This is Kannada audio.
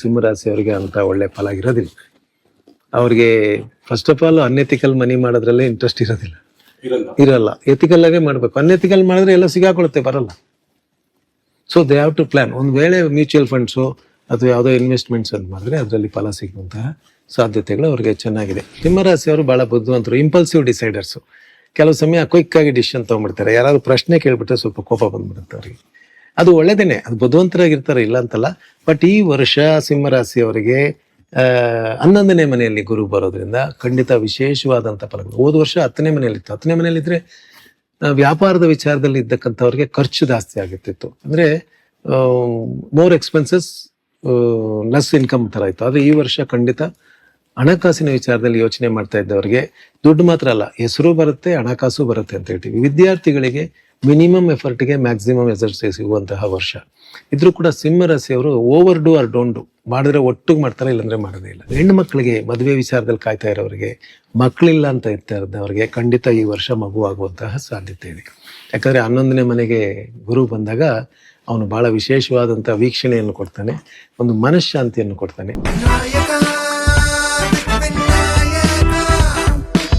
ಸಿಂಹರಾಶಿ ಅವರಿಗೆ ಅಂತ ಒಳ್ಳೆ ಫಲ ಇರೋದಿಲ್ಲ. ಅವ್ರಿಗೆ first of all unethical money ಮಾಡೋದ್ರಲ್ಲೇ ಇಂಟ್ರೆಸ್ಟ್ ಇರಲ್ಲ. ಎಥಿಕಲ್ ಆಗೇ ಮಾಡ್ಬೇಕು. ಅನ್ಎಥಿಕಲ್ ಮಾಡಿದ್ರೆ ಎಲ್ಲ ಸಿಗಾಕೊಳುತ್ತೆ, ಬರಲ್ಲ. So they have to plan. ಒಂದು ವೇಳೆ ಮ್ಯೂಚುವಲ್ ಫಂಡ್ಸು ಅಥವಾ ಯಾವುದೋ ಇನ್ವೆಸ್ಟ್ಮೆಂಟ್ಸ್ ಅಂತ ಮಾಡಿದ್ರೆ ಅದರಲ್ಲಿ ಫಲ ಸಿಗುವಂತಹ ಸಾಧ್ಯತೆಗಳು ಅವ್ರಿಗೆ ಚೆನ್ನಾಗಿದೆ. ಸಿಂಹರಾಶಿಯವರು ಬಹಳ ಬುದ್ಧಿವಂತರು, ಇಂಪಲ್ಸಿವ್ ಡಿಸೈಡರ್ಸು. ಕೆಲವು ಸಮಯ ಕ್ವಿಕ್ ಆಗಿ ಡಿಸಿಷನ್ ತೊಗೊಂಡ್ಬಿಡ್ತಾರೆ. ಯಾರಾದ್ರು ಪ್ರಶ್ನೆ ಕೇಳ್ಬಿಟ್ರೆ ಸ್ವಲ್ಪ ಕೋಪ ಬಂದ್ಬಿಡುತ್ತೆ ಅವ್ರಿಗೆ. ಅದು ಒಳ್ಳೇದೇನೆ, ಅದು ಬುದ್ಧಿವಂತರಾಗಿರ್ತಾರೆ, ಇಲ್ಲ ಅಂತಲ್ಲ. ಬಟ್ ಈ ವರ್ಷ ಸಿಂಹರಾಶಿಯವರಿಗೆ 11ನೇ ಮನೆಯಲ್ಲಿ ಗುರು ಬರೋದ್ರಿಂದ ಖಂಡಿತ ವಿಶೇಷವಾದಂಥ ಫಲಗಳು. ಹೋದ ವರ್ಷ 10ನೇ ಮನೆಯಲ್ಲಿತ್ತು. 10ನೇ ಮನೆಯಲ್ಲಿದ್ರೆ ವ್ಯಾಪಾರದ ವಿಚಾರದಲ್ಲಿ ಇದ್ದಕ್ಕಂಥವ್ರಿಗೆ ಖರ್ಚು ಜಾಸ್ತಿ ಆಗುತ್ತಿತ್ತು. ಅಂದರೆ ಮೋರ್ ಎಕ್ಸ್ಪೆನ್ಸಸ್ ಲೆಸ್ ಇನ್ಕಮ್ ಥರ ಇತ್ತು. ಆದರೆ ಈ ವರ್ಷ ಖಂಡಿತ ಹಣಕಾಸಿನ ವಿಚಾರದಲ್ಲಿ ಯೋಚನೆ ಮಾಡ್ತಾ ಇದ್ದವರಿಗೆ ದುಡ್ಡು ಮಾತ್ರ ಅಲ್ಲ, ಹೆಸರು ಬರುತ್ತೆ, ಹಣಕಾಸು ಬರುತ್ತೆ ಅಂತ ಹೇಳ್ತೀವಿ. ವಿದ್ಯಾರ್ಥಿಗಳಿಗೆ ಮಿನಿಮಮ್ ಎಫರ್ಟ್ಗೆ ಮ್ಯಾಕ್ಸಿಮಮ್ ರಿಸಲ್ಟ್ಸ್ ಸಿಗುವಂತಹ ವರ್ಷ. ಇದ್ರೂ ಕೂಡ ಸಿಂಹರಾಶಿಯವರು overdo or don't do ಮಾಡಿದ್ರೆ ಒಟ್ಟಿಗೆ ಮಾಡ್ತಾರೆ, ಇಲ್ಲಾಂದ್ರೆ ಮಾಡೋದೇ ಇಲ್ಲ. ಹೆಣ್ಣು ಮಕ್ಕಳಿಗೆ ಮದುವೆ ವಿಚಾರದಲ್ಲಿ ಕಾಯ್ತಾ ಇರೋರಿಗೆ, ಮಕ್ಕಳಿಲ್ಲ ಅಂತ ಇರ್ತಾ ಇದ್ದವರಿಗೆ ಖಂಡಿತ ಈ ವರ್ಷ ಮಗು ಆಗುವಂತಹ ಸಾಧ್ಯತೆ ಇದೆ. ಯಾಕಂದ್ರೆ 11ನೇ ಮನೆಗೆ ಗುರು ಬಂದಾಗ ಅವನು ಬಹಳ ವಿಶೇಷವಾದಂತಹ ವೀಕ್ಷಣೆಯನ್ನು ಕೊಡ್ತಾನೆ, ಒಂದು ಮನಃಶಾಂತಿಯನ್ನು ಕೊಡ್ತಾನೆ.